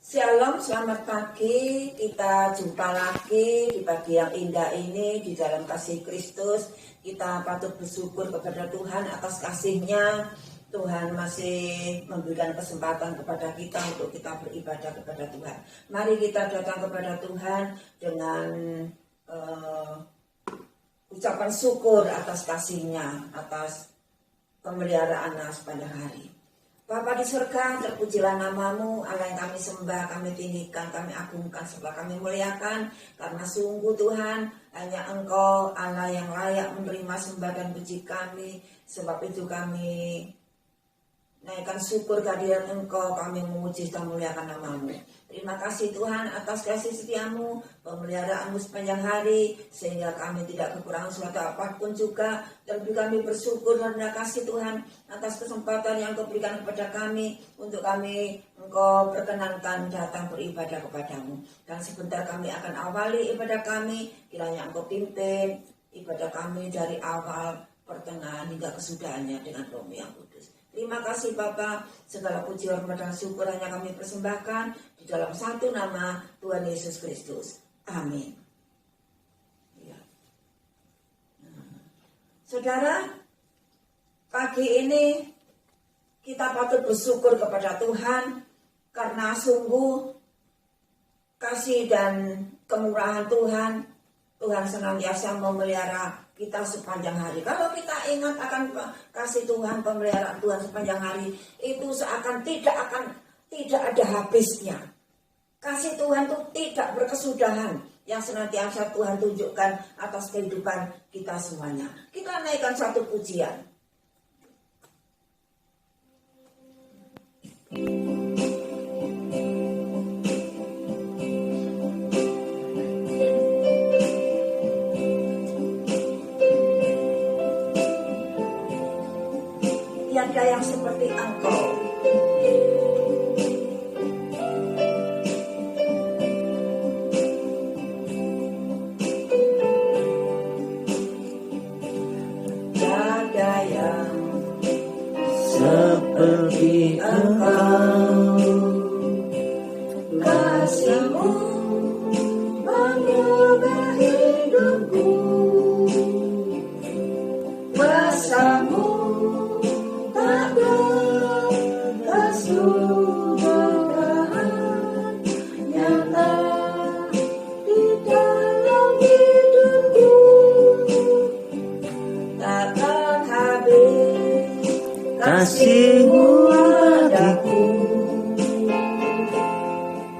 Shalom, selamat pagi. Kita jumpa lagi di pagi yang indah ini di dalam kasih Kristus. Kita patut bersyukur kepada Tuhan atas kasih-Nya. Tuhan masih memberikan kesempatan kepada kita untuk kita beribadah kepada Tuhan. Mari kita datang kepada Tuhan dengan ucapan syukur atas kasih-Nya, atas pemeliharaan-Nya sepanjang hari. Bapa di surga, terpujilah nama-Mu, Allah yang kami sembah, kami tinggikan, kami agungkan, sebab kami muliakan, karena sungguh Tuhan, hanya Engkau Allah yang layak menerima sembah dan puji kami, sebab itu kami naikkan syukur kehadiran Engkau, kami memuji dan memuliakan nama-Mu. Terima kasih Tuhan atas kasih setia-Mu, pemeliharaan-Mu sepanjang hari, sehingga kami tidak kekurangan suatu apapun juga. Terlebih kami bersyukur karena kasih Tuhan atas kesempatan yang Engkau berikan kepada kami, untuk kami Engkau perkenankan datang beribadah kepada-Mu. Dan sebentar kami akan awali ibadah kami, kiranya Engkau pimpin ibadah kami dari awal, pertengahan hingga kesudahannya dengan Roh-Mu yang kudus. Terima kasih Bapa, segala puji hormat dan syukur hanya kami persembahkan di dalam satu nama Tuhan Yesus Kristus. Amin. Ya. Saudara, pagi ini kita patut bersyukur kepada Tuhan karena sungguh kasih dan kemurahan Tuhan senantiasa memelihara kita sepanjang hari. Kalau kita ingat akan kasih Tuhan, pemeliharaan Tuhan sepanjang hari, itu seakan tidak ada habisnya. Kasih Tuhan itu tidak berkesudahan yang senantiasa Tuhan tunjukkan atas kehidupan kita semuanya. Kita naikkan satu pujian. Tiada yang seperti Engkau. Tiada yang seperti Engkau. Kasih-Mu mengubah hidupku. Kuasa-Mu kasih-Mu padaku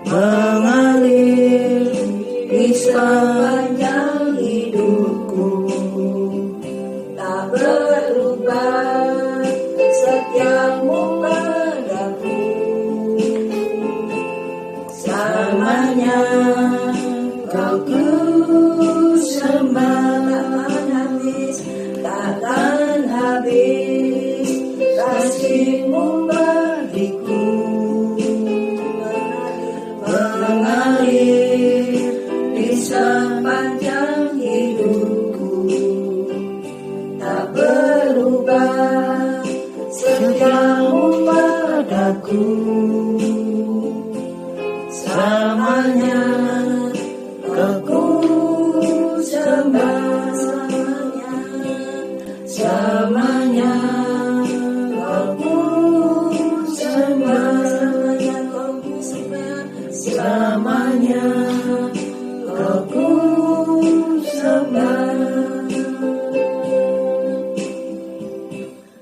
mengalir di sepanjang hidupku, tak berubah setia-Mu padaku. selamanya Kau ku sembah, takkan habis kasih-Mu bagiku, mengalir di sepanjang hidupku, tak berubah setia-Mu padaku. Selamanya Kau ku sembah, selamanya Kau ku sembah, selamanya Kau ku sembah.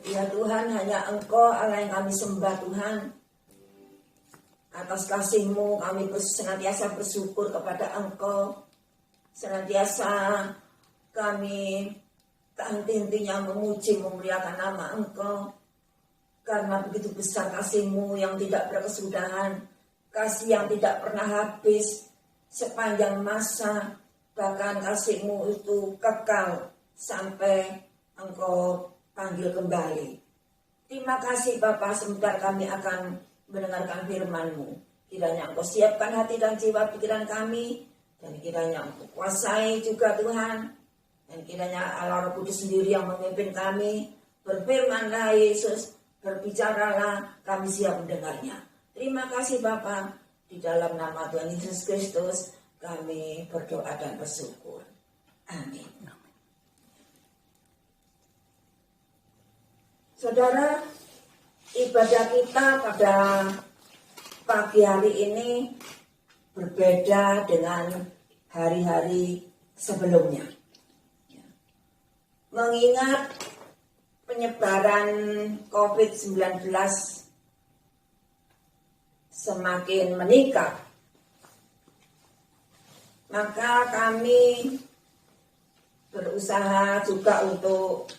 Ya Tuhan, hanya Engkau Allah yang kami sembah Tuhan. Atas kasih-Mu kami senantiasa bersyukur kepada Engkau. Senantiasa kami tak henti-hentinya memuji memuliakan nama Engkau. Karena begitu besar kasih-Mu yang tidak berkesudahan, kasih yang tidak pernah habis sepanjang masa, bahkan kasih-Mu itu kekal sampai Engkau panggil kembali. Terima kasih Bapa, sebentar kami akan mendengarkan firman-Mu. Kiranya Engkau siapkan hati dan jiwa pikiran kami, dan kiranya Engkau kuasai juga Tuhan, dan kiranya Allah Roh Kudus sendiri yang memimpin kami. Berfirmanlah Yesus, berbicaralah, kami siap mendengarnya. Terima kasih Bapa, Di dalam nama Tuhan Yesus Kristus kami berdoa dan bersyukur. Amin. Saudara, ibadah kita pada pagi hari ini berbeda dengan hari-hari sebelumnya. Mengingat penyebaran COVID-19 semakin meningkat, maka kami berusaha juga untuk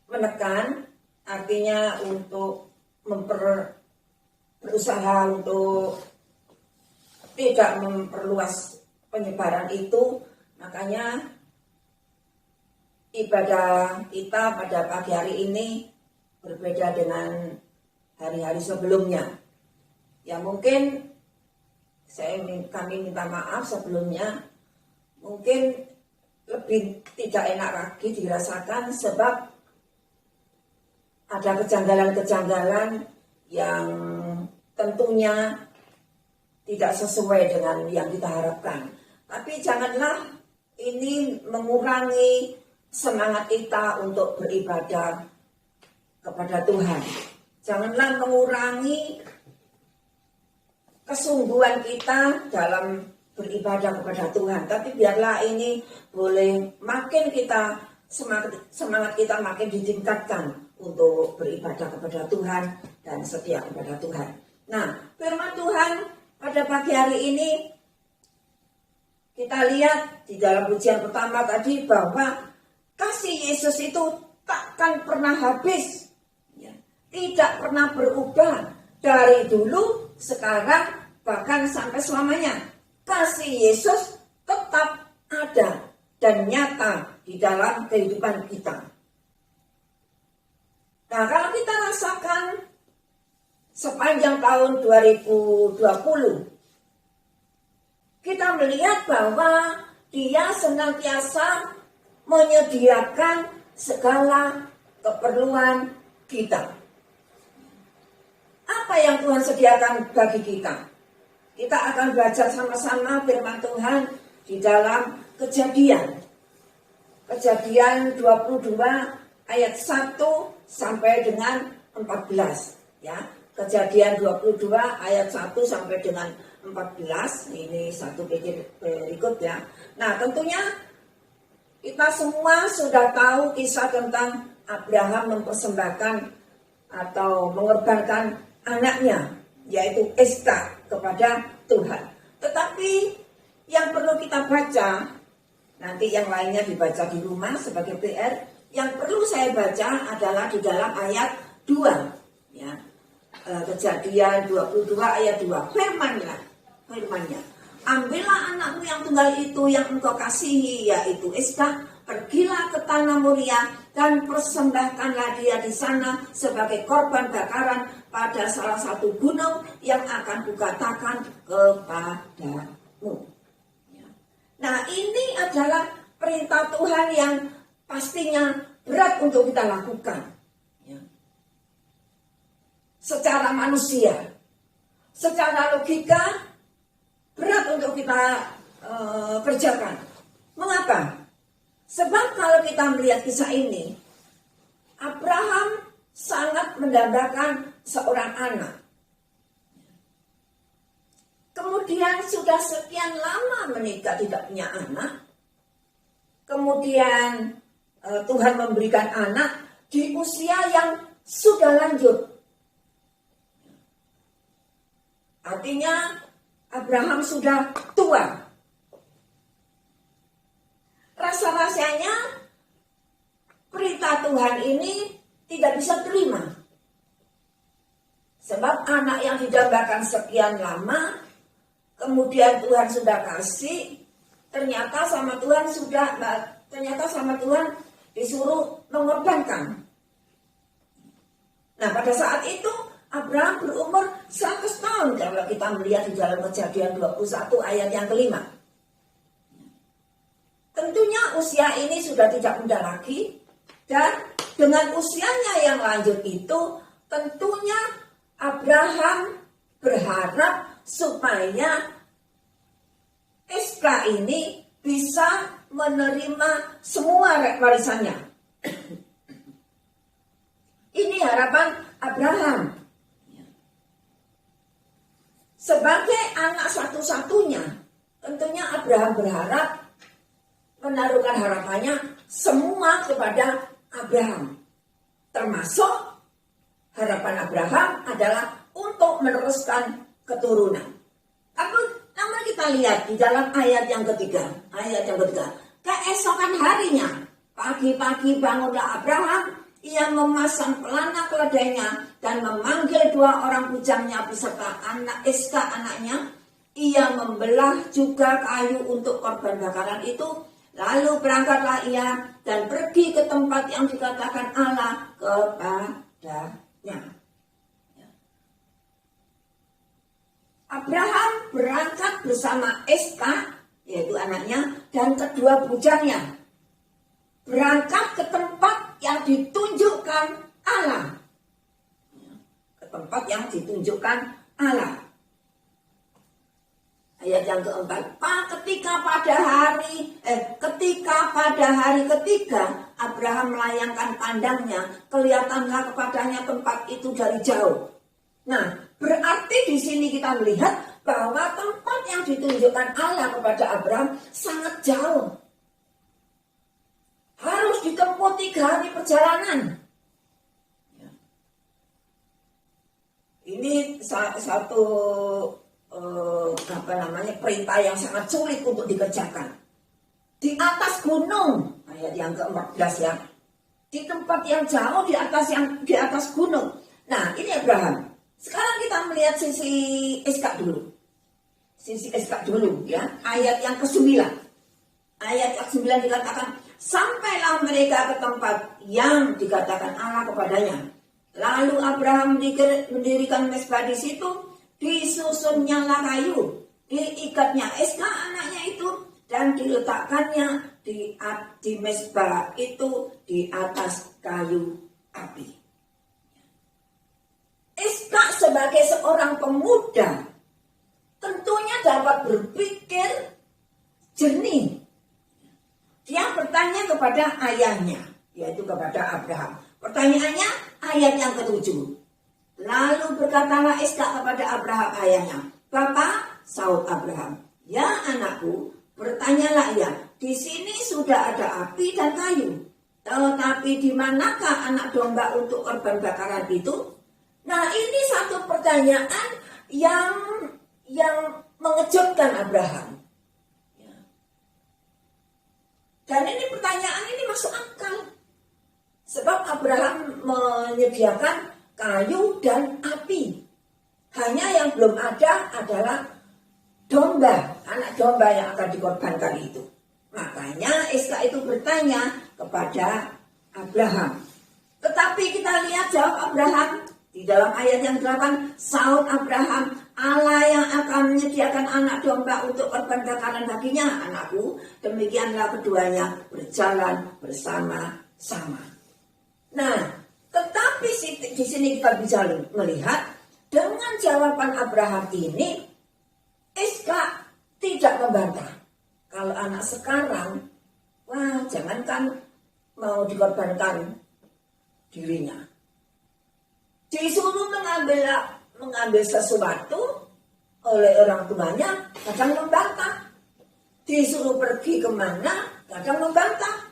menekan, artinya untuk berusaha untuk tidak memperluas penyebaran itu. Makanya ibadah kita pada pagi hari ini berbeda dengan hari-hari sebelumnya. Ya mungkin kami minta maaf sebelumnya, mungkin lebih tidak enak lagi dirasakan sebab ada kejanggalan-kejanggalan yang tentunya tidak sesuai dengan yang kita harapkan. Tapi janganlah ini mengurangi semangat kita untuk beribadah kepada Tuhan. Janganlah mengurangi kesungguhan kita dalam beribadah kepada Tuhan. Tapi biarlah ini boleh makin kita semangat kita makin ditingkatkan untuk beribadah kepada Tuhan dan setia kepada Tuhan. Nah, firman Tuhan pada pagi hari ini kita lihat di dalam pujian pertama tadi bahwa kasih Yesus itu takkan pernah habis, ya, tidak pernah berubah dari dulu, sekarang, bahkan sampai selamanya. Kasih Yesus tetap ada dan nyata di dalam kehidupan kita. Nah, kalau kita rasakan sepanjang tahun 2020, kita melihat bahwa Dia senantiasa menyediakan segala keperluan kita. Apa yang Tuhan sediakan bagi kita? Kita akan belajar sama-sama firman Tuhan di dalam Kejadian. Kejadian 22 ayat 1 sampai dengan 14. Ya, Kejadian 22 ayat 1 sampai dengan 14. Ini satu berikut ya. Nah, tentunya kita semua sudah tahu kisah tentang Abraham mempersembahkan atau mengorbankan anaknya, yaitu Ishak, kepada Tuhan. Tetapi yang perlu kita baca, nanti yang lainnya dibaca di rumah sebagai PR, yang perlu saya baca adalah di dalam ayat 2. Ya. Kejadian 22 ayat 2. Firmannya. Ambillah anakmu yang tunggal itu yang engkau kasihi, yaitu Ishak, pergilah ke tanah Moria dan persembahkanlah dia di sana sebagai korban bakaran pada salah satu gunung yang akan kukatakan kepadamu. Nah, ini adalah perintah Tuhan yang pastinya berat untuk kita lakukan. Secara manusia, secara logika, berat untuk kita kerjakan. Mengapa? Sebab kalau kita melihat kisah ini, Abraham sangat mendambakan seorang anak. Kemudian sudah sekian lama menikah tidak punya anak. Kemudian Tuhan memberikan anak di usia yang sudah lanjut. Artinya Abraham sudah tua. Rasa-rasanya perintah Tuhan ini tidak bisa terima. Sebab anak yang didambakan sekian lama, kemudian Tuhan sudah kasih, ternyata sama Tuhan disuruh mengorbankan. Nah, pada saat itu Abraham berumur 100 tahun kalau kita melihat di dalam Kejadian 21 ayat yang kelima. Tentunya usia ini sudah tidak muda lagi, dan dengan usianya yang lanjut itu tentunya Abraham berharap supaya Iska ini bisa menerima semua warisannya. Ini harapan Abraham. Sebagai anak satu-satunya, tentunya Abraham berharap menaruhkan harapannya semua kepada Abraham. Termasuk harapan Abraham adalah untuk meneruskan keturunan. Namun kita lihat di dalam ayat yang ketiga. Keesokan harinya, pagi-pagi bangunlah Abraham, ia memasang pelana keledainya dan memanggil 2 orang bujangnya beserta anak Iska anaknya. Ia membelah juga kayu untuk korban bakaran itu. Lalu berangkatlah ia dan pergi ke tempat yang dikatakan Allah kepadanya. Abraham berangkat bersama Iska, yaitu anaknya, dan kedua bujangnya. Berangkat ke tempat yang ditunjukkan Allah. Ke tempat yang ditunjukkan Allah. Ayat yang keempat. Ketika pada hari ketiga Abraham melayangkan pandangnya, kelihatanlah kepadanya tempat itu dari jauh. Nah, berarti di sini kita melihat bahwa tempat yang ditunjukkan Allah kepada Abraham sangat jauh. Harus ditempuh 3 hari perjalanan. Ini satu perintah yang sangat sulit untuk dikerjakan. Di atas gunung, ayat yang ke-14 ya. Di tempat yang jauh di atas gunung. Nah, ini Abraham. Sekarang kita melihat sisi Iska dulu. Sisi Iska dulu ya. Ayat yang ke-9. Ayat yang ke-9 dikatakan, sampailah mereka ke tempat yang dikatakan Allah kepadanya. Lalu Abraham mendirikan mezbah di situ, disusunnyalah kayu, diikatnya Iska anaknya itu, dan diletakkannya di mezbah itu di atas kayu api. Iska sebagai seorang pemuda tentunya dapat berpikir jernih. Dia bertanya kepada ayahnya, yaitu kepada Abraham. Pertanyaannya ayat yang ke-7. Lalu berkatalah Iska kepada Abraham ayahnya, Bapak, sahut Abraham, ya anakku, bertanyalah ia, di sini sudah ada api dan kayu, tetapi di manakah anak domba untuk korban bakaran itu? Nah, ini satu pertanyaan yang mengejutkan Abraham. Dan ini pertanyaan ini masuk akal. Sebab Abraham menyediakan kayu dan api. Hanya yang belum ada adalah domba, anak domba yang akan dikorbankan itu. Makanya Iska itu bertanya kepada Abraham. Tetapi kita lihat jawab Abraham di dalam ayat yang 8, sahut Abraham, Allah yang akan menyediakan anak domba untuk korban bakaran baginya, anakku. Demikianlah keduanya berjalan bersama-sama. Nah, tetapi di sini kita bisa melihat dengan jawaban Abraham ini, Iska tidak membantah. Kalau anak sekarang, wah jangankan mau dikorbankan dirinya, disuruh mengambil sesuatu oleh orang tuanya, kadang membantah. Disuruh pergi kemana, kadang membantah.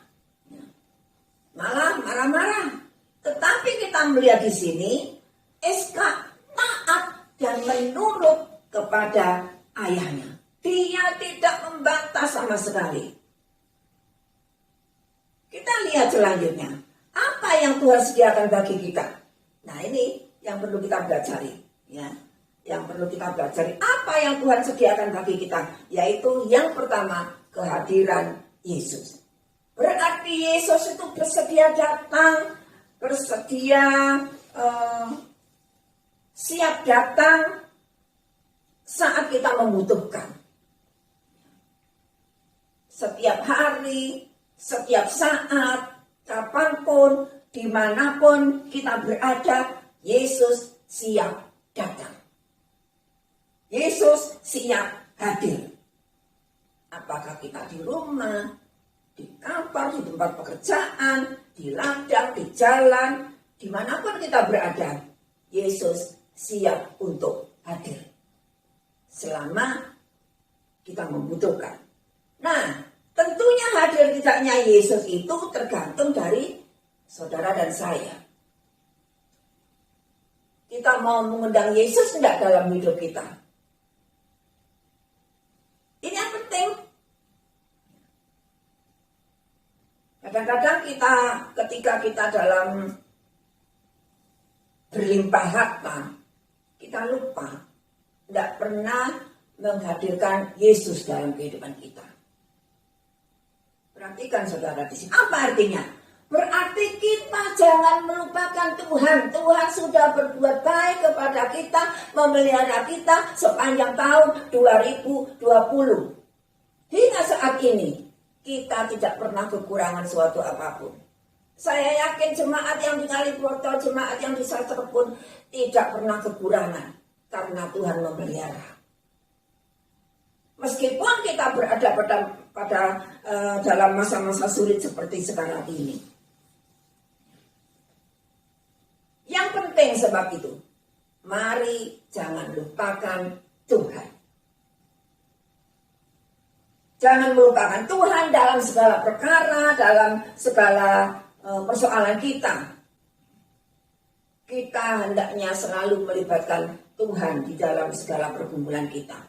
Malah marah-marah. Tetapi kita melihat di sini, Iska taat dan menurut kepada ayahnya. Dia tidak membantah sama sekali. Kita lihat selanjutnya. Apa yang Tuhan sediakan bagi kita? Nah, ini yang perlu kita pelajari, ya. Yang perlu kita pelajari, apa yang Tuhan sediakan bagi kita, yaitu yang pertama, kehadiran Yesus. Berarti Yesus itu bersedia datang, bersedia siap datang saat kita membutuhkan. Setiap hari, setiap saat, kapanpun, dimanapun kita berada, Yesus siap datang. Yesus siap hadir. Apakah kita di rumah, di kantor, di tempat pekerjaan, di ladang, di jalan, dimanapun kita berada, Yesus siap untuk hadir. Selama kita membutuhkan. Nah, tentunya hadir tidaknya Yesus itu tergantung dari saudara dan saya. Kita mau mengundang Yesus enggak dalam hidup kita? Ini yang penting. Kadang-kadang kita ketika kita dalam berlimpah harta, kita lupa tidak pernah menghadirkan Yesus dalam kehidupan kita. Perhatikan saudara di sini. Apa artinya? Berarti kita jangan melupakan Tuhan. Tuhan sudah berbuat baik kepada kita, memelihara kita sepanjang tahun 2020. Hingga saat ini, kita tidak pernah kekurangan suatu apapun. Saya yakin jemaat yang di Kaliboto, jemaat yang di Salter pun tidak pernah kekurangan. Karena Tuhan memelihara. Meskipun kita berada pada dalam masa-masa sulit seperti sekarang ini. Yang penting sebab itu, mari jangan lupakan Tuhan. Jangan melupakan Tuhan dalam segala perkara, dalam segala persoalan kita. Kita hendaknya selalu melibatkan Tuhan di dalam segala pergumulan kita.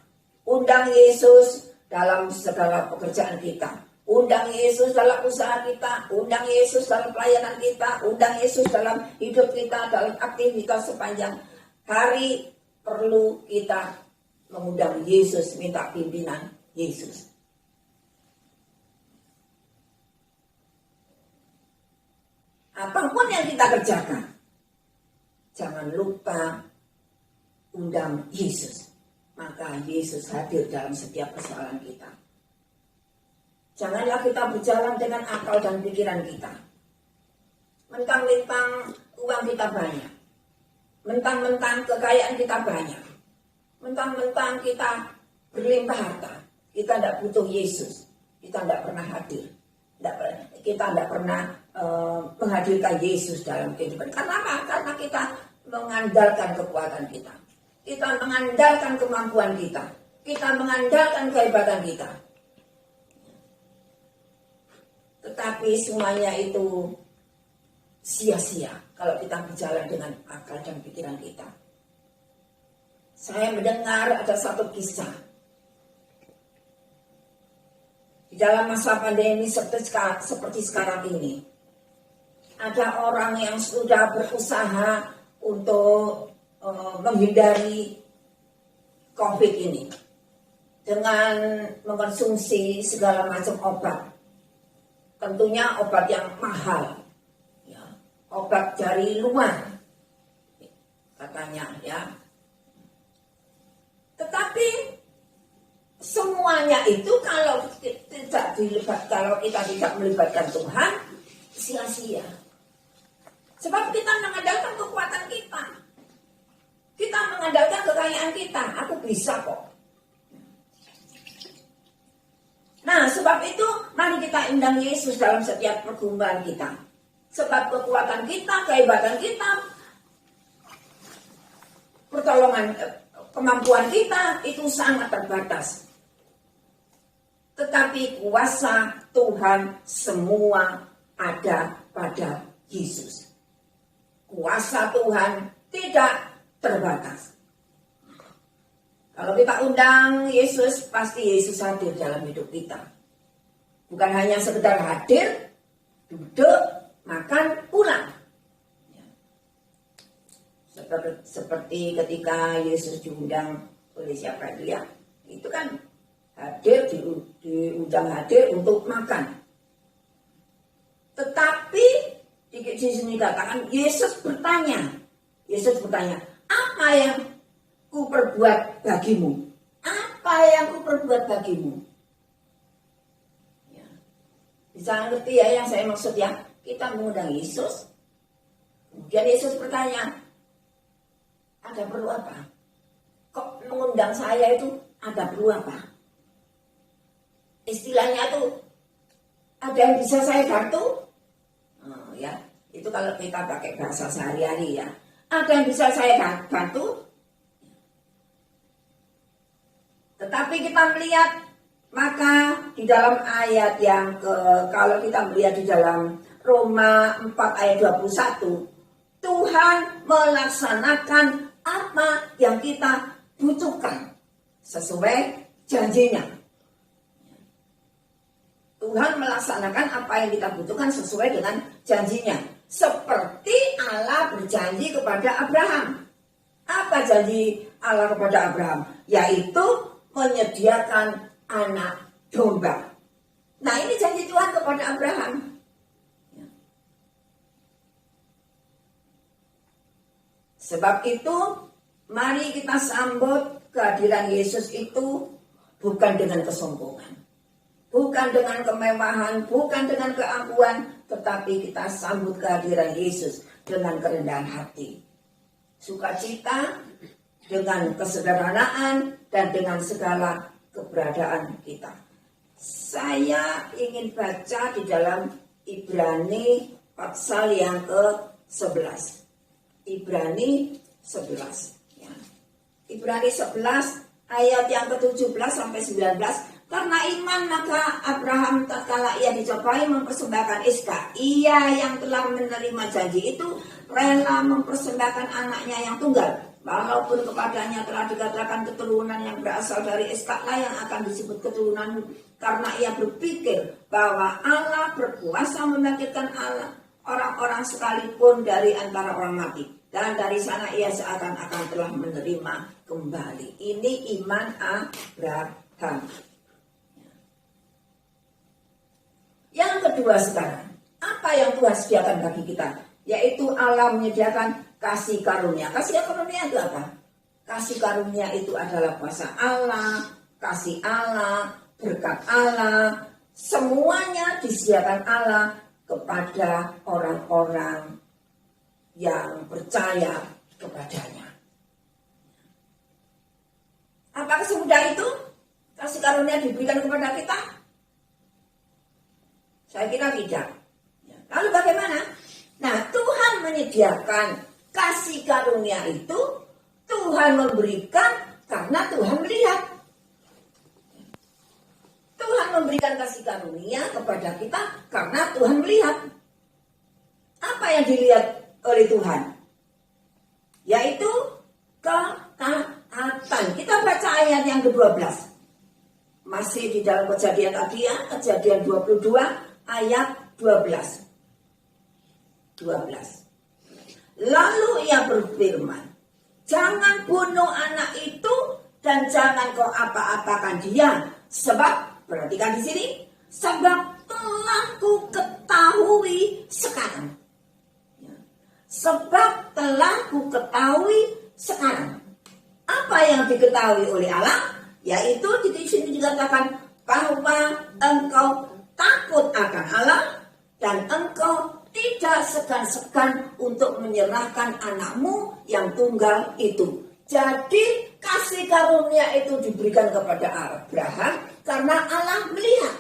Undang Yesus dalam segala pekerjaan kita. Undang Yesus dalam usaha kita. Undang Yesus dalam pelayanan kita. Undang Yesus dalam hidup kita, dalam aktivitas sepanjang hari. Perlu kita mengundang Yesus, minta pimpinan Yesus. Apapun yang kita kerjakan, jangan lupa undang Yesus. Maka Yesus hadir dalam setiap persoalan kita. Janganlah kita berjalan dengan akal dan pikiran kita. Mentang-mentang uang kita banyak. Mentang-mentang kekayaan kita banyak. Mentang-mentang kita berlimpah harta. Kita tidak butuh Yesus. Kita tidak pernah hadir. Kita tidak pernah menghadirkan Yesus dalam kehidupan. Karena apa? Karena kita mengandalkan kekuatan kita. Kita mengandalkan kemampuan kita. Kita mengandalkan kehebatan kita. Tetapi semuanya itu sia-sia kalau kita berjalan dengan akal dan pikiran kita. Saya mendengar ada satu kisah. Di dalam masa pandemi seperti sekarang ini, ada orang yang sudah berusaha untuk menghindari COVID ini dengan mengkonsumsi segala macam obat. Tentunya obat yang mahal, ya, obat dari luar, katanya, ya. Tetapi semuanya itu kalau kita tidak melibatkan Tuhan, sia-sia. Sebab kita mengandalkan kekuatan kita. Kita mengandalkan kekayaan kita. Aku bisa kok. Nah, sebab itu mari kita undang Yesus dalam setiap pergumulan kita. Sebab kekuatan kita, kehebatan kita, pertolongan, kemampuan kita itu sangat terbatas. Tetapi kuasa Tuhan semua ada pada Yesus. Kuasa Tuhan tidak terbatas. Kalau kita undang Yesus, pasti Yesus hadir dalam hidup kita. Bukan hanya sekedar hadir, duduk, makan, pulang. Seperti ketika Yesus diundang oleh siapa dia, itu kan hadir, diundang hadir untuk makan. Tetapi di sini katakan Yesus bertanya, apa yang ku perbuat bagimu? Apa yang ku perbuat bagimu? Ya. Bisa ngerti ya yang saya maksud ya? Kita mengundang Yesus. Kemudian Yesus bertanya, ada ada perlu apa? Kok mengundang saya itu ada perlu apa? Istilahnya tuh ada yang bisa saya bantu? Ya, itu kalau kita pakai bahasa sehari-hari ya. Ada yang bisa saya bantu? Tetapi kita melihat, maka di dalam ayat yang kalau kita melihat di dalam Roma 4 ayat 21, Tuhan melaksanakan apa yang kita butuhkan sesuai janjinya. Tuhan melaksanakan apa yang kita butuhkan sesuai dengan janjinya. Seperti Allah berjanji kepada Abraham. Apa janji Allah kepada Abraham? Yaitu menyediakan anak domba. Nah, ini janji Tuhan kepada Abraham. Sebab itu, mari kita sambut kehadiran Yesus itu bukan dengan kesombongan, bukan dengan kemewahan, bukan dengan keangkuhan, tetapi kita sambut kehadiran Yesus dengan kerendahan hati, sukacita, dengan kesederhanaan, dan dengan segala keberadaan kita. Saya ingin baca di dalam Ibrani pasal yang ke-11. Ibrani 11. Ya. Ibrani 11 ayat yang ke-17 sampai 19. Karena iman maka Abraham tatkala ia dicobai mempersembahkan Iska, ia yang telah menerima janji itu rela mempersembahkan anaknya yang tunggal, walaupun kepadanya telah dikatakan keturunan yang berasal dari Iska lah yang akan disebut keturunan, karena ia berpikir bahwa Allah berkuasa membangkitkan Allah orang-orang sekalipun dari antara orang mati, dan dari sana ia seakan-akan telah menerima kembali. Ini iman Abraham. Yang kedua sekarang, apa yang Tuhan sediakan bagi kita? Yaitu Allah menyediakan kasih karunia. Kasih karunia itu apa? Kasih karunia itu adalah kuasa Allah, kasih Allah, berkat Allah. Semuanya disediakan Allah kepada orang-orang yang percaya kepadanya. Apakah semudah itu kasih karunia diberikan kepada kita? Saya kira tidak. Lalu bagaimana? Nah, Tuhan menyediakan kasih karunia itu, Tuhan memberikan karena Tuhan melihat. Tuhan memberikan kasih karunia kepada kita karena Tuhan melihat. Apa yang dilihat oleh Tuhan? Yaitu ketaatan. Kita baca ayat yang ke-12. Masih di dalam kejadian tadi ya, kejadian 22 ayat 12. Lalu ia berfirman, jangan bunuh anak itu dan jangan kau apa-apakan dia, sebab, perhatikan di sini, sebab telah ku ketahui sekarang. Sebab telah ku ketahui sekarang. Apa yang diketahui oleh Allah? Yaitu di sini dikatakan bahwa engkau takut akan Allah dan engkau tidak segan-segan untuk menyerahkan anakmu yang tunggal itu. Jadi kasih karunia itu diberikan kepada Abraham karena Allah melihat.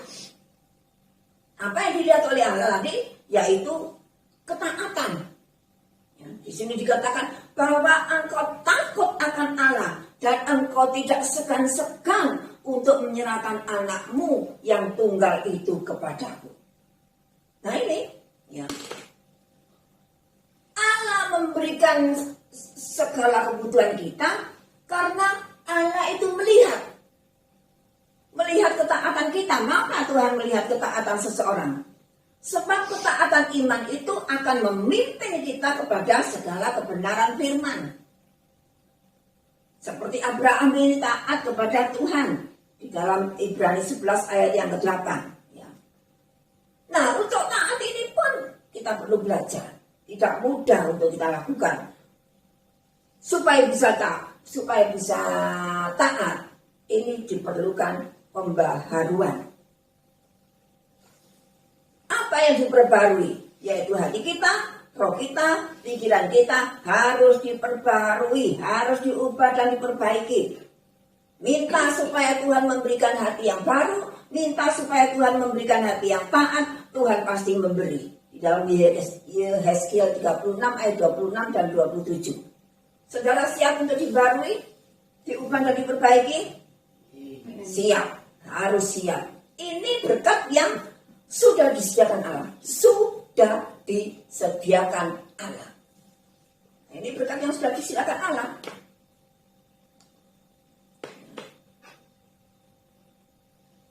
Apa yang dilihat oleh Allah tadi? Yaitu ketaatan. Di sini dikatakan bahwa engkau takut akan Allah dan engkau tidak segan-segan untuk menyerahkan anakmu yang tunggal itu kepadaku. Nah ini, ya. Allah memberikan segala kebutuhan kita karena Allah itu melihat. Melihat ketaatan kita. Maka Tuhan melihat ketaatan seseorang. Sebab ketaatan iman itu akan memimpin kita kepada segala kebenaran firman. Seperti Abraham ini taat kepada Tuhan. Di dalam Ibrani 11 ayat yang ke-8. Ya. Nah, untuk taat ini pun kita perlu belajar. Tidak mudah untuk kita lakukan. Supaya bisa taat, ini diperlukan pembaharuan. Apa yang diperbarui? Yaitu hati kita, Roh kita, pikiran kita harus diperbarui, harus diubah dan diperbaiki. Minta supaya Tuhan memberikan hati yang baru, minta supaya Tuhan memberikan hati yang taat, Tuhan pasti memberi. Di dalam Yehezkiel 36 ayat 26 dan 27. Saudara siap untuk dibarui, diubah dan diperbaiki? Siap, harus siap. Ini berkat yang sudah disediakan Allah. Sudah disediakan Allah. Ini berkat yang sudah disediakan Allah.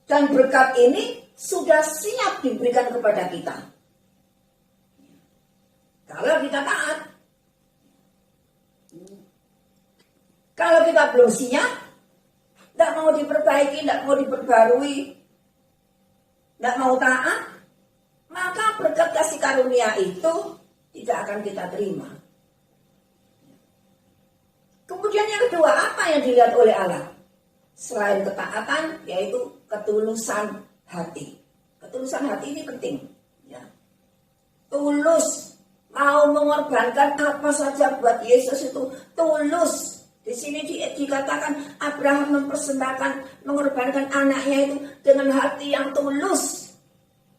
Dan berkat ini sudah siap diberikan kepada kita. Kalau kita taat. Kalau kita belum siap, tidak mau diperbaiki, tidak mau diperbarui, tidak mau taat, maka berkat kasih karunia itu tidak akan kita terima. Kemudian yang kedua, apa yang dilihat oleh Allah? Selain ketaatan, yaitu ketulusan hati. Ketulusan hati ini penting. Ya. Tulus, mau mengorbankan apa saja buat Yesus itu tulus. Di sini dikatakan Abraham mempersembahkan, mengorbankan anaknya itu dengan hati yang tulus.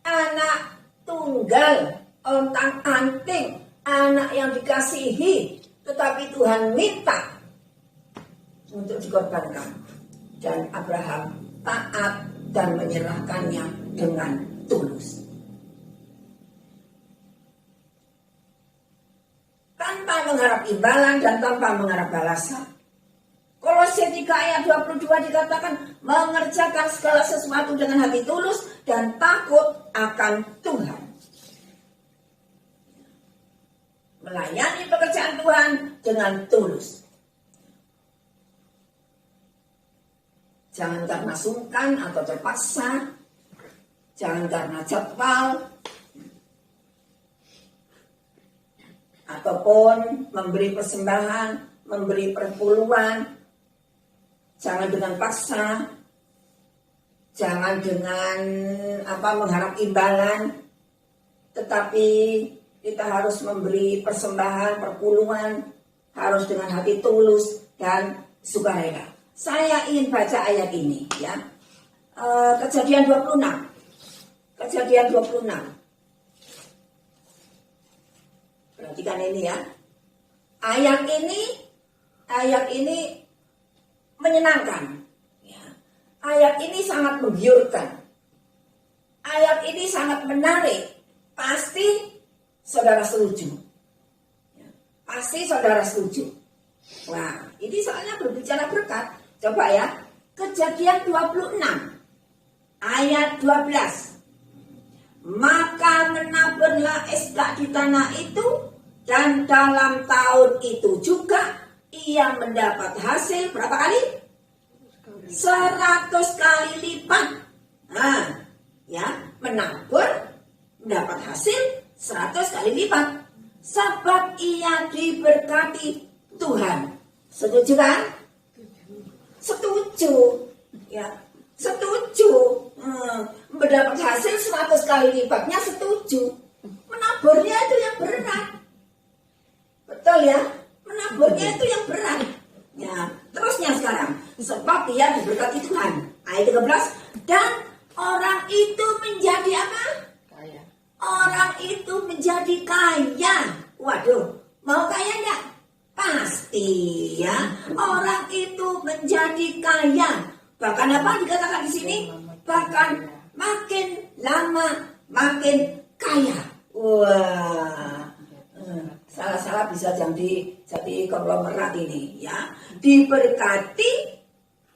Anak tunggal, ontang-anting, anak yang dikasihi, tetapi Tuhan minta untuk dikorbankan. Dan Abraham taat dan menyerahkannya dengan tulus. Tanpa mengharap imbalan dan tanpa mengharap balasan. Kolose 3 ayat 22 dikatakan mengerjakan segala sesuatu dengan hati tulus dan takut akan Tuhan. Melayani pekerjaan Tuhan dengan tulus. Jangan karena sungkan atau terpaksa. Jangan karena jadwal. Ataupun memberi persembahan, memberi perpuluhan. Jangan dengan paksa. Jangan dengan mengharap imbalan. Tetapi kita harus memberi persembahan, perpuluhan. Harus dengan hati tulus dan sukarela. Saya ingin baca ayat ini ya. Kejadian 26. Kejadian 26. Perhatikan ini ya. Ayat ini menyenangkan. Ya. Ayat ini sangat menggiurkan. Ayat ini sangat menarik. Pasti saudara setuju. Ya. Pasti saudara setuju. Wah, ini soalnya berbicara berkat. Coba ya. Kejadian 26. Ayat 12. Maka menaburlah Ishak di tanah itu, dan dalam tahun itu juga ia mendapat hasil berapa kali? 100 kali lipat. Nah, ya, menabur mendapat hasil 100 kali lipat. Sebab ia diberkati Tuhan. Setuju kan? Setuju. Ya, setuju. Mendapat hasil 100 kali lipatnya setuju. Menaburnya itu yang berat. Betul ya? Menaburnya itu yang berat. Ya, terusnya sekarang. Sebab dia diberkati Tuhan. Ayat 13. Dan orang itu menjadi apa? Kaya. Orang itu menjadi kaya. Waduh, mau kaya enggak? Pasti ya. Orang itu menjadi kaya. Bahkan apa dikatakan di sini? Bahkan makin lama makin kaya. Wah. Salah-salah bisa jadi konglomerat ini ya. Diberkati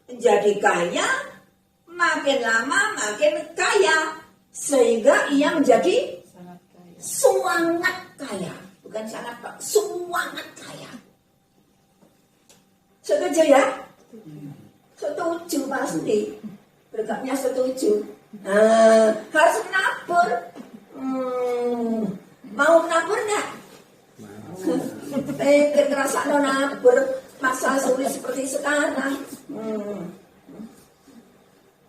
menjadi kaya, makin lama makin kaya, sehingga ia menjadi sangat kaya. Bukan sangat, Pak, sangat kaya. Setuju ya? Setuju pasti. Berkatnya setuju. Harus menabur. Mau menabur enggak? Kerasa nabur masa sulit seperti sekarang.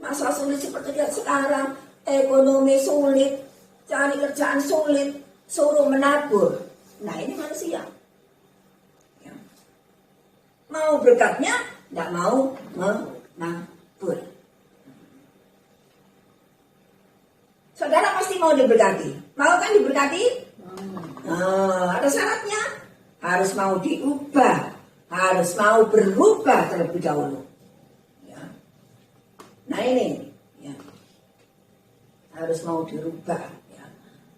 Masa sulit seperti sekarang, ekonomi sulit, cari kerjaan sulit, suruh menabur. Nah ini manusia. Ya. Mau berkatnya, tidak mau menabur. Saudara pasti mau diberkati. Mau kan diberkati? Nah, ada syaratnya. Harus mau diubah. Harus mau berubah terlebih dahulu. Ya. Nah ini. Ya. Harus mau dirubah. Ya.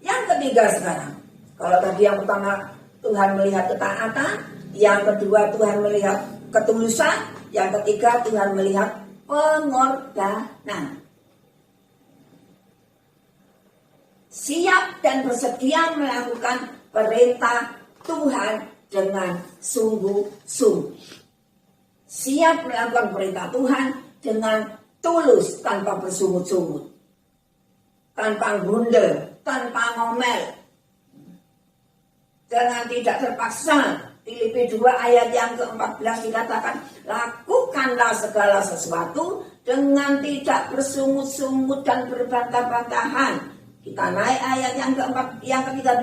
Yang ketiga sekarang. Kalau tadi yang pertama Tuhan melihat ketaatan. Yang kedua Tuhan melihat ketulusan. Yang ketiga Tuhan melihat pengorbanan. Siap dan bersedia melakukan perintah Tuhan dengan sungguh-sungguh. Siap melakukan perintah Tuhan dengan tulus tanpa bersungut-sungut. Tanpa gundel, tanpa ngomel. Dengan tidak terpaksa. Filipi 2 ayat yang ke-14 dikatakan, lakukanlah segala sesuatu dengan tidak bersungut-sungut dan berbantah-bantahan. Kita naik ayat yang ke-13,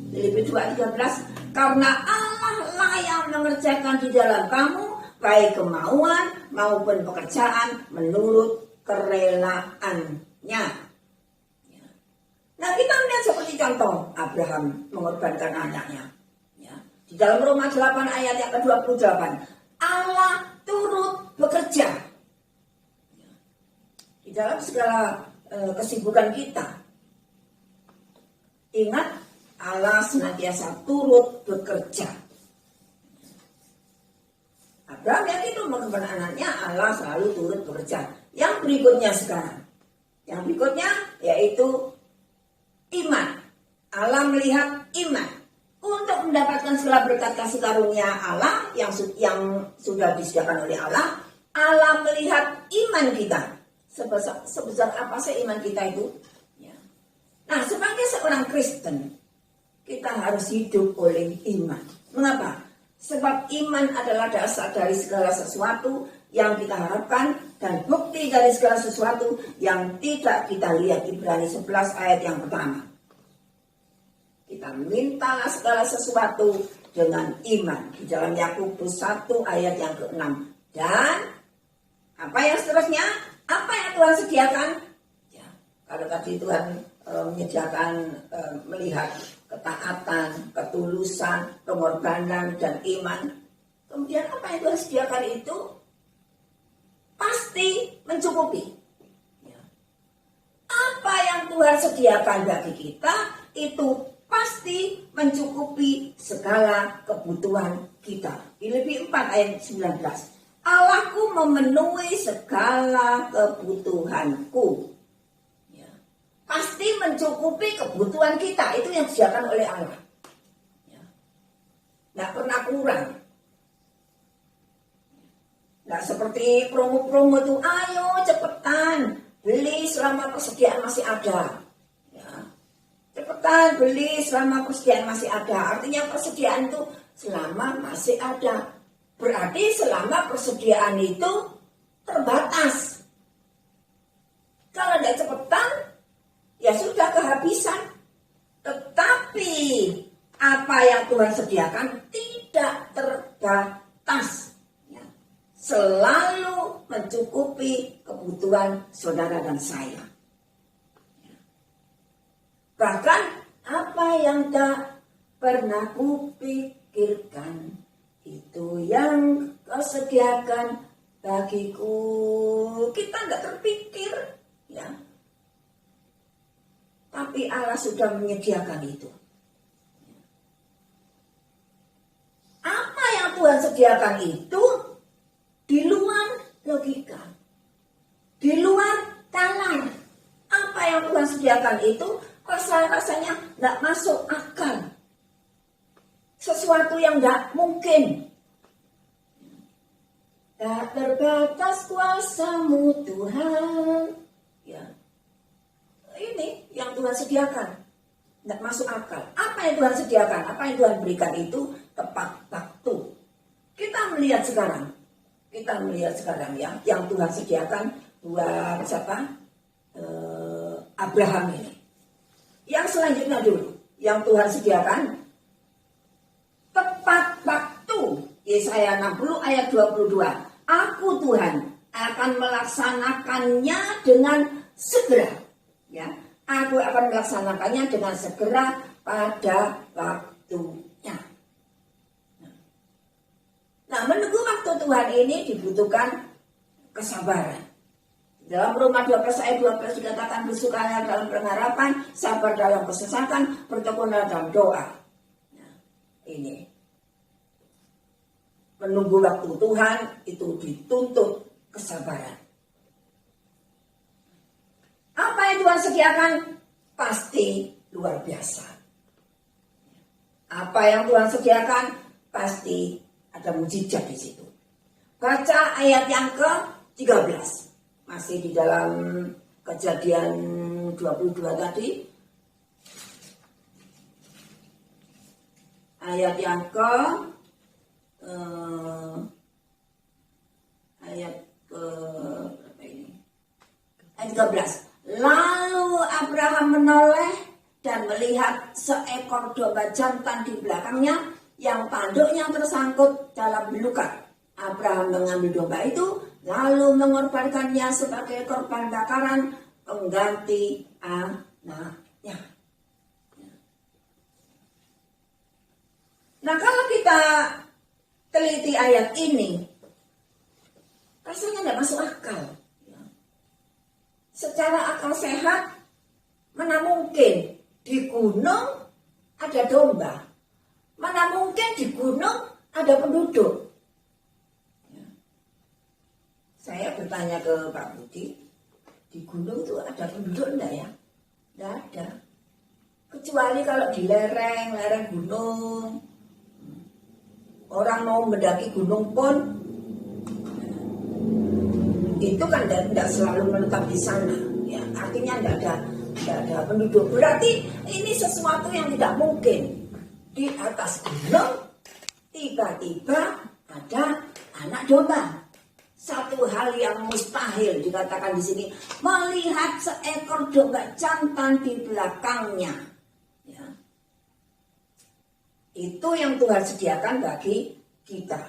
Filipi 2:13, karena Allah lah yang mengerjakan di dalam kamu baik kemauan maupun pekerjaan menurut kerelaannya. Nah kita melihat seperti contoh Abraham mengorbankan anaknya. Ya. Di dalam Roma 8 ayat yang ke-28, Allah turut bekerja. Ya. Di dalam segala kesibukan kita. Ingat, Allah senantiasa turut bekerja. Abraham yang itu mengorbankan anaknya, Allah selalu turut bekerja. Yang berikutnya sekarang. Yang berikutnya yaitu iman. Allah melihat iman. Untuk mendapatkan segala berkat kasih karunia Allah yang sudah disediakan oleh Allah, Allah melihat iman kita. Sebesar apa sih iman kita itu? Ya. Nah, sebagai seorang Kristen, kita harus hidup oleh iman. Mengapa? Sebab iman adalah dasar dari segala sesuatu yang kita harapkan dan bukti dari segala sesuatu yang tidak kita lihat. Ibrani 11 ayat yang pertama. Kita mintalah segala sesuatu dengan iman. Di dalam Yakobus 1 ayat yang ke-6. Dan apa yang seterusnya? Apa yang Tuhan sediakan? Ya, kalau tadi Tuhan menyediakan melihat ketaatan, ketulusan, pengorbanan, dan iman. Kemudian apa yang Tuhan sediakan itu pasti mencukupi. Ya. Apa yang Tuhan sediakan bagi kita itu pasti mencukupi segala kebutuhan kita. Filipi 4 ayat 19. Allahku memenuhi segala kebutuhanku. Pasti mencukupi kebutuhan kita. Itu yang disediakan oleh Allah. Ya. Nggak pernah kurang. Nggak seperti promo-promo itu, ayo cepetan beli selama persediaan masih ada. Ya. Cepetan beli selama persediaan masih ada. Artinya persediaan itu selama masih ada. Berarti selama persediaan itu terbatas. Kalau tidak cepetan, ya sudah kehabisan. Tetapi apa yang Tuhan sediakan tidak terbatas. Ya. Selalu mencukupi kebutuhan saudara dan saya. Ya. Bahkan apa yang tak pernah kupikirkan, itu yang kau sediakan bagiku. Kita nggak terpikir. Ya. Tapi Allah sudah menyediakan itu. Apa yang Tuhan sediakan itu di luar logika, di luar nalar. Apa yang Tuhan sediakan itu rasanya tidak masuk akal. Sesuatu yang tidak mungkin. Tak terbatas kuasa-Mu Tuhan. Ya. Ini yang Tuhan sediakan. Tidak masuk akal. Apa yang Tuhan sediakan, apa yang Tuhan berikan itu tepat waktu. Kita melihat sekarang yang Tuhan sediakan buat siapa? Abraham ini. Yang selanjutnya dulu, yang Tuhan sediakan Yesaya 60 ayat 22. Aku Tuhan akan melaksanakannya dengan segera. Ya, aku akan melaksanakannya dengan segera pada waktunya. Nah, menunggu waktu Tuhan ini dibutuhkan kesabaran. Dalam Roma 12 ayat 12 dikatakan bersukalah dalam pengharapan, sabar dalam kesesakan, bertekunlah dalam doa. Nah, ini menunggu waktu Tuhan itu dituntut kesabaran. Apa yang Tuhan sediakan pasti luar biasa. Apa yang Tuhan sediakan pasti ada mujizat di situ. Baca ayat yang ke-13. Masih di dalam Kejadian 22 tadi. Ayat yang berapa ini? Ayat 13. Lalu Abraham menoleh dan melihat seekor domba jantan di belakangnya yang tanduknya tersangkut dalam belukar. Abraham mengambil domba itu lalu mengorbankannya sebagai korban bakaran pengganti anaknya. Nah, kalau kita teliti ayat ini, rasanya tidak masuk akal. Secara akal sehat, mana mungkin di gunung ada domba, mana mungkin di gunung ada penduduk. Saya bertanya ke Pak Budi, di gunung itu ada penduduk enggak ya? Enggak ada. Kecuali kalau di lereng gunung. Orang mau mendaki gunung pun, itu kan tidak selalu menetap di sana. Ya, artinya tidak ada penduduk. Berarti ini sesuatu yang tidak mungkin. Di atas gunung, tiba-tiba ada anak domba. Satu hal yang mustahil dikatakan di sini, melihat seekor domba jantan di belakangnya. Ya. Itu yang Tuhan sediakan bagi kita.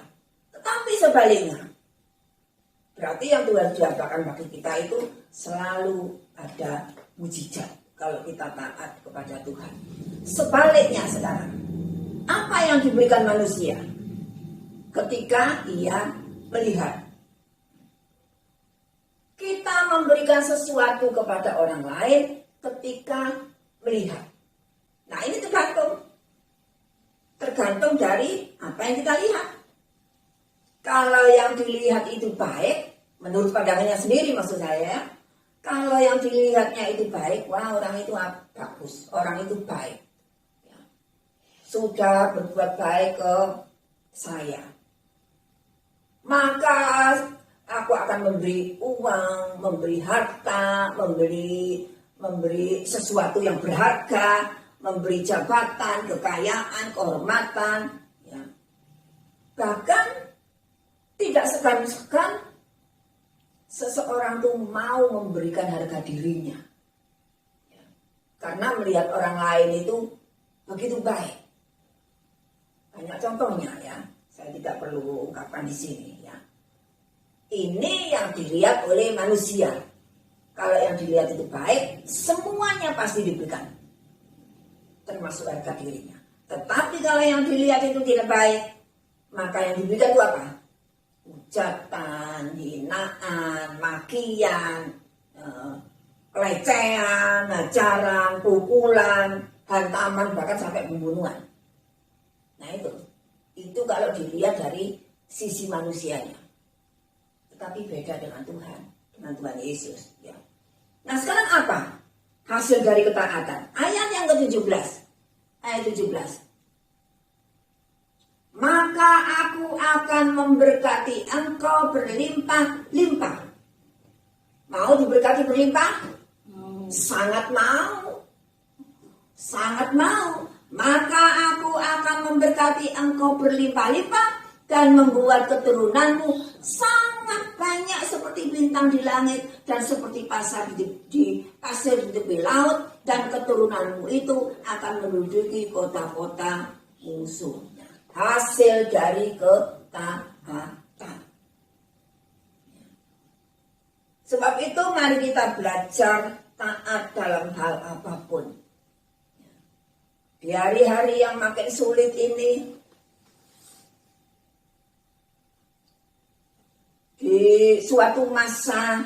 Tetapi sebaliknya, berarti yang Tuhan sediakan bagi kita itu selalu ada mujizat kalau kita taat kepada Tuhan. Sebaliknya sekarang, apa yang diberikan manusia ketika ia melihat? Kita memberikan sesuatu kepada orang lain ketika melihat. Nah, ini tergantung dari apa yang kita lihat. Kalau yang dilihat itu baik, menurut pandangannya sendiri maksud saya, kalau yang dilihatnya itu baik, wah orang itu bagus, orang itu baik. Ya. Sudah berbuat baik ke saya. Maka aku akan memberi uang, memberi harta, memberi sesuatu yang berharga, memberi jabatan, kekayaan, kehormatan. Ya. Bahkan tidak segan-segan seseorang itu mau memberikan harga dirinya. Ya. Karena melihat orang lain itu begitu baik. Banyak contohnya ya, saya tidak perlu ungkapkan di sini ya. Ini yang dilihat oleh manusia. Kalau yang dilihat itu baik, semuanya pasti diberikan. Termasuk harga dirinya. Tetapi kalau yang dilihat itu tidak baik, maka yang diberikan itu apa? Hujatan, hinaan, makian, pelecehan, hajaran, pukulan, hantaman, bahkan sampai pembunuhan. Nah itu kalau dilihat dari sisi manusianya. Tapi beda dengan Tuhan Yesus. Ya. Nah sekarang apa hasil dari ketaatan? Ayat yang ke-17, ayat 17. Maka aku akan memberkati engkau berlimpah-limpah. Mau diberkati berlimpah? Sangat mau. Sangat mau. Maka aku akan memberkati engkau berlimpah-limpah dan membuat keturunanmu sangat banyak seperti bintang di langit dan seperti pasir di tepi laut, dan keturunanmu itu akan menduduki kota-kota musuhnya. Hasil dari ketaatan. Sebab itu mari kita belajar taat dalam hal apapun. Di hari-hari yang makin sulit ini, di suatu masa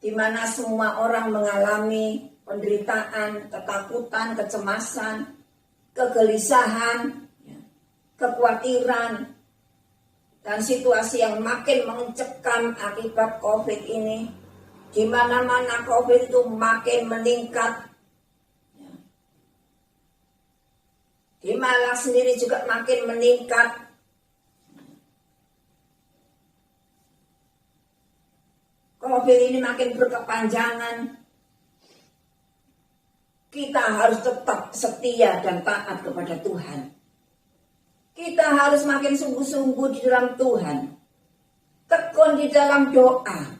di mana semua orang mengalami penderitaan, ketakutan, kecemasan, kegelisahan, kekhawatiran, dan situasi yang makin mencekam akibat COVID ini, di mana-mana COVID itu makin meningkat. Di Malang sendiri juga makin meningkat. COVID ini makin berkepanjangan. Kita harus tetap setia dan taat kepada Tuhan. Kita harus makin sungguh-sungguh di dalam Tuhan. Tekun di dalam doa.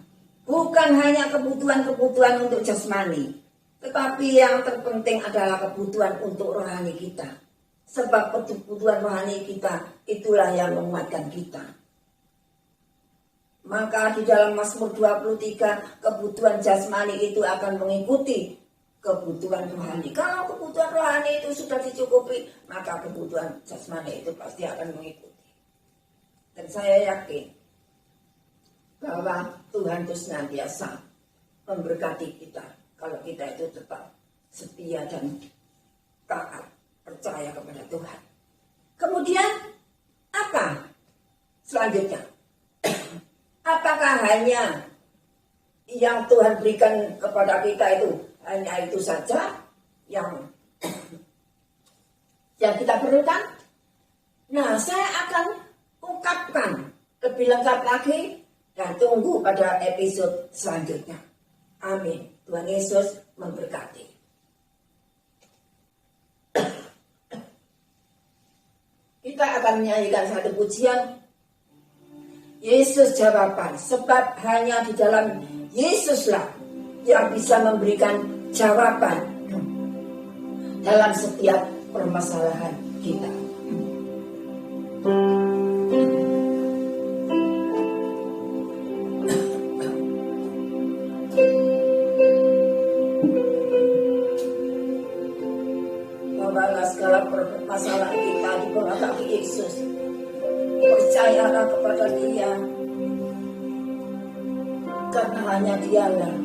Bukan hanya kebutuhan-kebutuhan untuk jasmani, tetapi yang terpenting adalah kebutuhan untuk rohani kita. Sebab kebutuhan rohani kita itulah yang menguatkan kita. Maka di dalam Mazmur 23, kebutuhan jasmani itu akan mengikuti kebutuhan rohani. Kalau kebutuhan rohani itu sudah dicukupi, maka kebutuhan jasmani itu pasti akan mengikuti. Dan saya yakin bahwa Tuhan itu senantiasa memberkati kita kalau kita itu tetap setia dan taat, percaya kepada Tuhan. Kemudian apa selanjutnya? Apakah hanya yang Tuhan berikan kepada kita itu hanya itu saja yang kita perlukan? Nah, saya akan ungkapkan lebih lengkap lagi dan tunggu pada episode selanjutnya. Amin. Tuhan Yesus memberkati. Kita akan menyanyikan satu pujian, Yesus jawaban, sebab hanya di dalam Yesuslah yang bisa memberikan jawaban dalam setiap permasalahan kita. Bawalah segala permasalahan kita di bawah kaki Yesus. Percayalah kepada Dia, karena hanya Dialah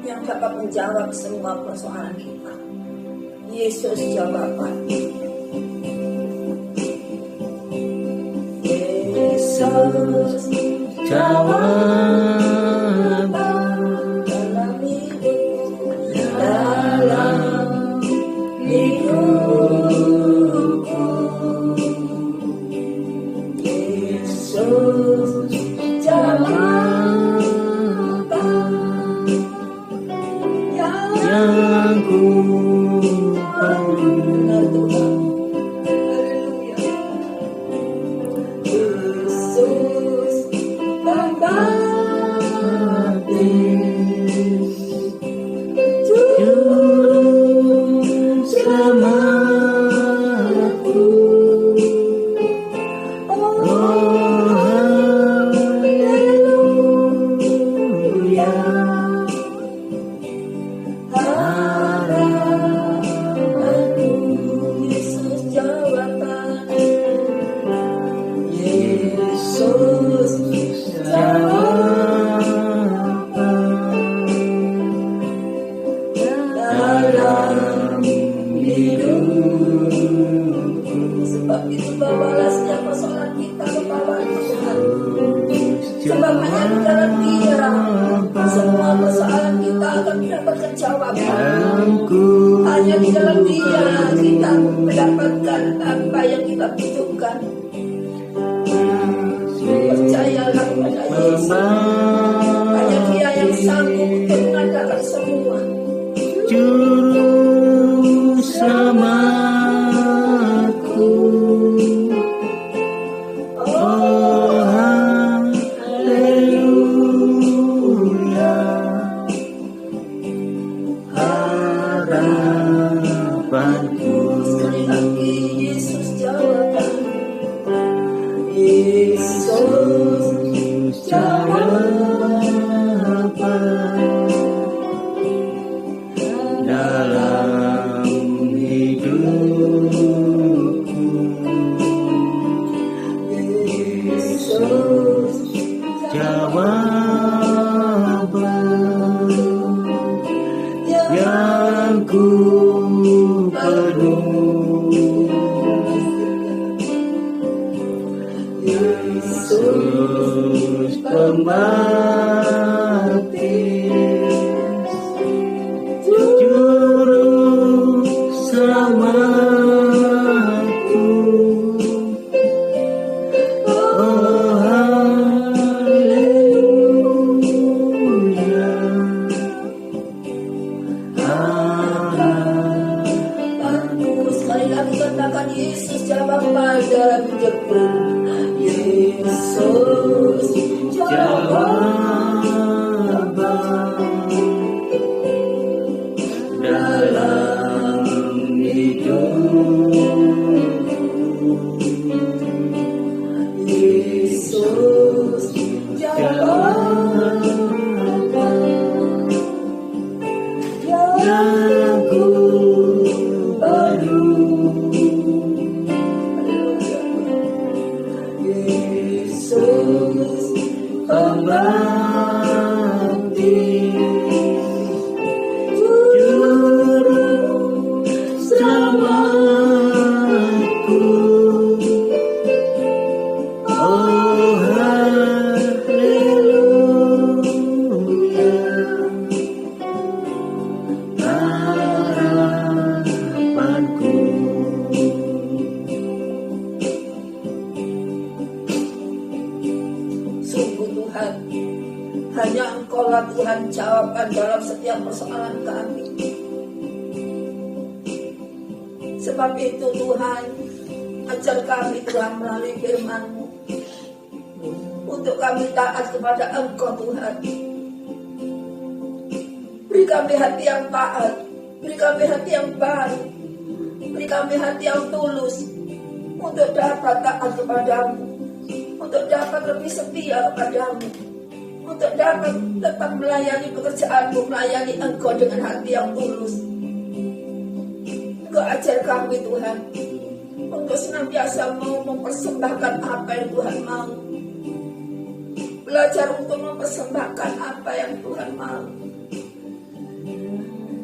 yang dapat menjawab semua persoalan kita. Yesus jawaban. Yesus jawaban dalam hidupku, dalam hidupku. Yesus jawaban yang ku perlu. Haleluya. Yesus membaptis, juru selamatku. Sebab itu bawalah setiap persoalan kita kepada Tuhan. Sebab hanya di dalam Dia semua persoalan kita akan mendapatkan jawaban. Hanya di dalam Dia kita mendapatkan apa yang kita butuhkan. Percayalah kepada Yesus. Hanya Dia yang sanggup untuk mengadakan semua. Juru selamatku. Oh haleluya. Harapanku. Sekali lagi Yesus jawaban. Yesus Yesus, jawaban yang ku perlu. Yesus pembaptis, juru selamatku. Oh haleluya, harapanku. Sekali lagi katakan Yesus jawaban dalam hidupku. Yesus jawaban dalam hidupku. Yesus jawaban yang ku perlu. Yesus pembaptis, juru selamatku. Oh haleluya, harapanku. Sungguh Tuhan, hanya Engkau-lah Tuhan jawaban dalam setiap persoalan kami. Sebab itu Tuhan, ajar kami Tuhan melalui firman-Mu, untuk kami taat kepada Engkau Tuhan. Beri kami hati yang taat, beri kami hati yang baik, beri kami hati yang tulus, untuk dapat taat kepadamu, untuk dapat lebih setia kepadamu, untuk dapat tetap melayani pekerjaanmu, melayani Engkau dengan hati yang tulus. Engkau ajar kami Tuhan, untuk senantiasa mau mempersembahkan apa yang Tuhan mau. Belajar untuk mempersembahkan apa yang Tuhan mau.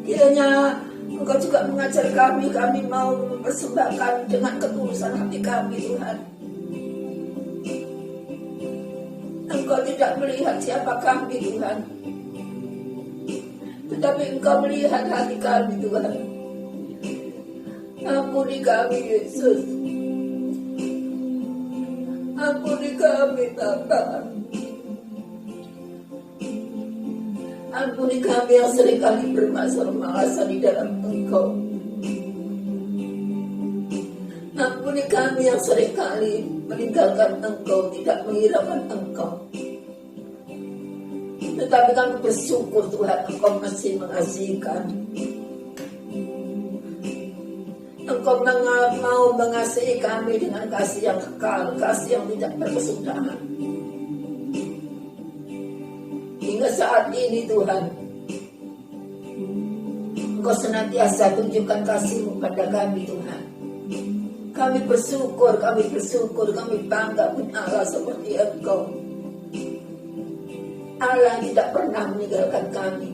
Kiranya Engkau juga mengajar kami mau mempersembahkan dengan ketulusan hati kami Tuhan. Engkau tidak melihat siapa kami Tuhan, tetapi Engkau melihat hati kami Tuhan. Ampuni kami Yesus, ampuni kami Bapa. Ampuni kami yang seringkali bermasalah di dalam Engkau. Ampuni kami yang seringkali meninggalkan Engkau, tidak menghiraukan Engkau. Tetapi kami bersyukur Tuhan, Engkau masih mengasihi kami. Engkau mau mengasihi kami dengan kasih yang kekal, kasih yang tidak berkesudahan. Hingga saat ini Tuhan, Engkau senantiasa tunjukkan kasih-Mu pada kami Tuhan. Kami bersyukur, kami bangga punya Allah seperti Engkau. Allah yang tidak pernah meninggalkan kami.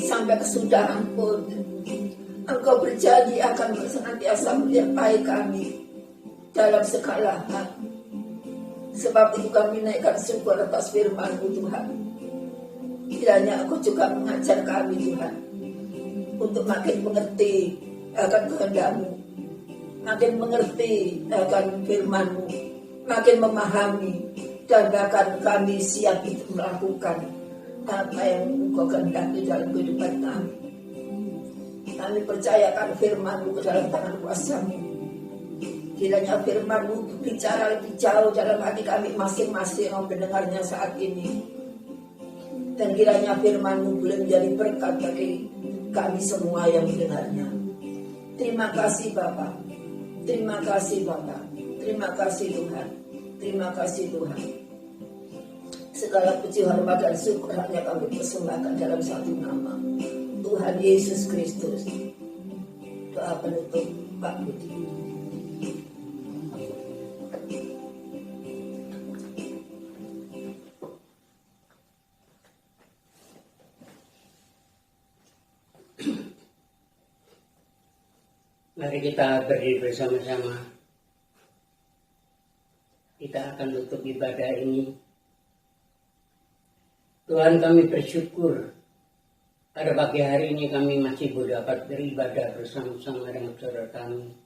Sampai kesudahan pun, Engkau berjanji akan senantiasa menyertai kami dalam segala hal. Sebab itu kami naikkan syukur atas firman-Mu Tuhan. Kiranya Engkau juga mengajar kami Tuhan, untuk makin mengerti akan kehendak-Mu, makin mengerti akan firman-Mu, makin memahami, dan bahkan kami siap untuk melakukan apa yang Engkau kehendaki dalam kehidupan kami. Kami percayakan firman-Mu ke dalam tangan kuasa-Mu. Kiranya firman-Mu bicara lebih jauh dalam hati kami masing-masing yang mendengarnya saat ini. Dan kiranya firman-Mu boleh menjadi berkat bagi kami semua yang mendengarnya. Terima kasih Bapa. Terima kasih Bapa. Terima kasih Tuhan. Terima kasih Tuhan. Segala puji hormat dan syukur hanya kami persembahkan dalam satu nama, Tuhan Yesus Kristus. Doa penutup Pak Budi. Mari kita berdiri bersama-sama. Kita akan tutup ibadah ini. Tuhan, kami bersyukur pada pagi hari ini kami masih dapat beribadah bersama-sama dengan saudara kami.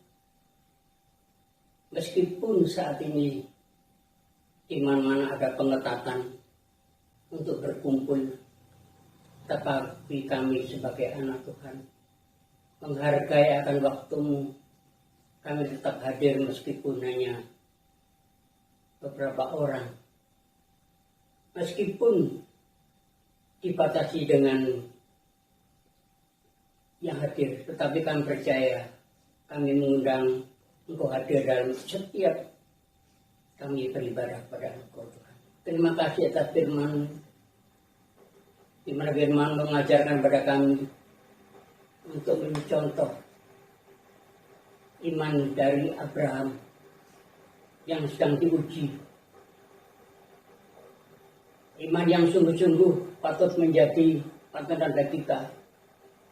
Meskipun saat ini di mana-mana ada pengetatan untuk berkumpul, tetapi kami sebagai anak Tuhan menghargai akan waktumu. Kami tetap hadir meskipun hanya beberapa orang. Meskipun dibatasi dengan yang hadir, tetapi kami percaya kami mengundang Engkau hadir dalam setiap kami beribadah kepada Engkau, Tuhan. Terima kasih atas firman, di mana firman mengajarkan kepada kami untuk mencontoh iman dari Abraham yang sedang diuji. Iman yang sungguh-sungguh patut menjadi patokan kita,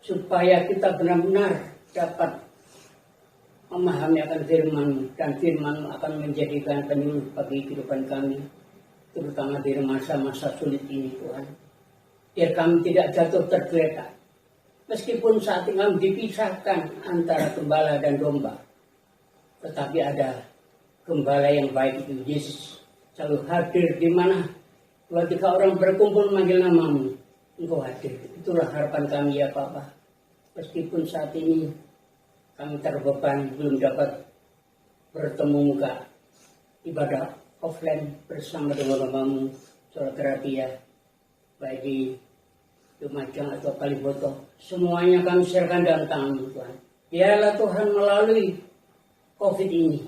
supaya kita benar-benar dapat memahami akan firman, dan firman akan menjadikan penyuluh bagi kehidupan kami, terutama di masa-masa sulit ini, Tuhan. Biar kami tidak jatuh tergeletak, meskipun saat ini kami dipisahkan antara gembala dan domba, tetapi ada gembala yang baik, itu Yesus selalu hadir di mana dua tiga orang berkumpul memanggil namamu, Engkau hadir. Itulah harapan kami ya Bapa. Meskipun saat ini kami terbeban belum dapat bertemu muka, ibadah offline bersama dengan namamu, sholat terapiah, baik di Lumajang atau Kaliboto, semuanya kami serahkan dalam tangan Tuhan. Biarlah Tuhan melalui COVID ini,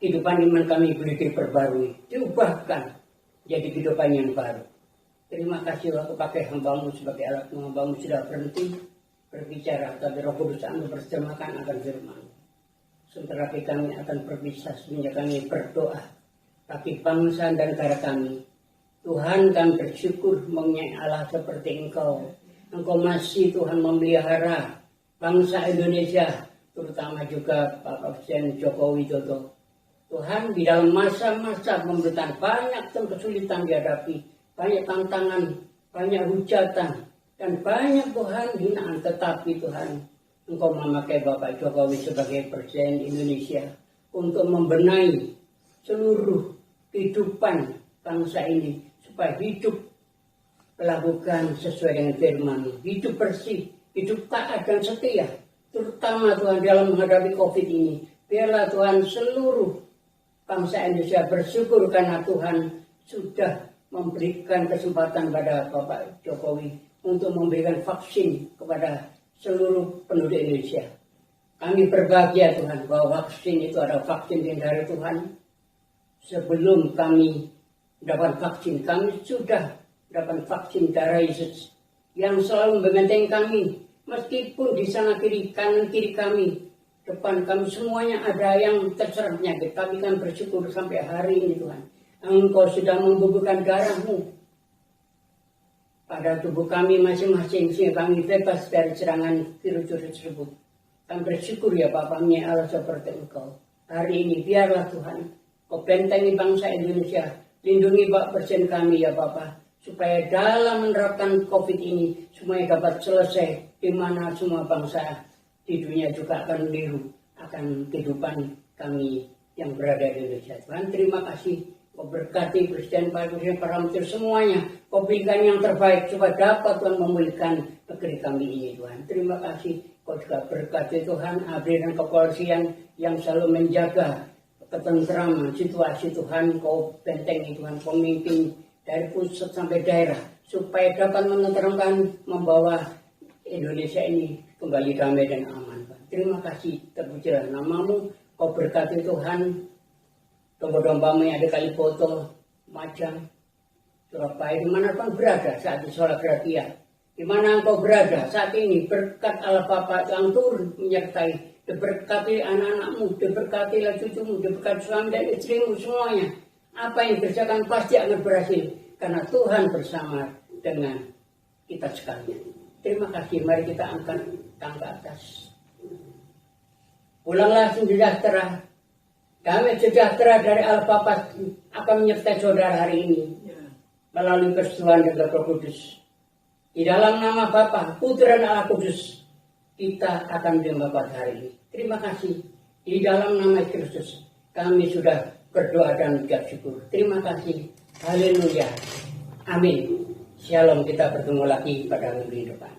kehidupan iman kami boleh diperbarui, diubahkan jadi kehidupan yang baru. Terima kasih waktu pakai hambamu sebagai alat hambamu sudah berhenti berbicara, tapi Roh Kudus akan berterjemahkan akan firman. Sementara kami akan berpisah semenjak kami berdoa bagi bangsa dan negara kami. Tuhan, kami bersyukur mempunyai Allah seperti Engkau. Engkau masih Tuhan memelihara bangsa Indonesia, terutama juga Bapak Presiden Joko Widodo. Tuhan, di dalam masa-masa pemerintahan banyak kesulitan dihadapi, banyak tantangan, banyak hujatan, dan banyak Tuhan hinaan. Tetapi Tuhan, Engkau memakai Bapak Jokowi sebagai Presiden Indonesia untuk membenahi seluruh kehidupan bangsa ini, supaya hidup melakukan sesuai dengan firman, hidup bersih, hidup taat dan setia, terutama Tuhan dalam menghadapi COVID ini. Biarlah Tuhan seluruh bangsa Indonesia bersyukur karena Tuhan sudah memberikan kesempatan pada Bapak Jokowi untuk memberikan vaksin kepada seluruh penduduk Indonesia. Kami berbahagia Tuhan bahwa vaksin itu adalah vaksin yang dari Tuhan. Sebelum kami dapat vaksin, kami sudah dapat vaksin darah Yesus yang selalu membentengi kami. Meskipun di sana kiri, kanan kiri kami, depan kami semuanya ada yang terserang penyakit, tapi kami bersyukur sampai hari ini Tuhan, Engkau sudah membubuhkan darah-Mu pada tubuh kami masing-masing, sehingga kami bebas dari serangan virus tersebut. Kami bersyukur ya Bapa, Allah seperti Engkau. Hari ini biarlah Tuhan, Kau bentengi bangsa Indonesia, lindungi Bapak Presiden kami ya Bapa, supaya dalam menerapkan COVID ini semuanya dapat selesai, di mana semua bangsa di dunia juga akan meniru akan kehidupan kami yang berada di Indonesia. Tuhan, terima kasih. Kau berkati Presiden, para menteri semuanya. Kau berikan yang terbaik supaya dapat Tuhan memulihkan negeri kami ini Tuhan. Terima kasih. Kau juga berkati Tuhan, ABRI dan kepolisian yang selalu menjaga ketentraman situasi Tuhan. Kau bentengi Tuhan, pemimpin dari pusat sampai daerah, supaya dapat menenteramkan, membawa Indonesia ini kembali damai dan aman. Terima kasih, terpujilah namamu. Kau berkati Tuhan domba-dombamu yang ada Kaliboto, Lumajang, Surabaya, dimanapun berada saat di sholat terapiah, di mana engkau berada saat ini, berkat Allah Bapa yang turun menyertai, diberkati anak-anakmu, diberkatilah cucumu, diberkati suami dan istrimu semuanya. Apa yang dikerjakan pasti akan berhasil, karena Tuhan bersama dengan kita sekalian. Terima kasih, mari kita angkat tangga atas. Pulanglah sejahtera. Damai sejahtera dari Allah Bapa akan menyertai saudara hari ini melalui persetujuan dan Roh Kudus. Di dalam nama Bapa, Putra dan Allah Kudus, kita akan menyembah hari ini. Terima kasih. Di dalam nama Kristus, kami sudah berdoa dan mengucap syukur. Terima kasih. Haleluya. Amin. Shalom. Kita bertemu lagi pada minggu depan.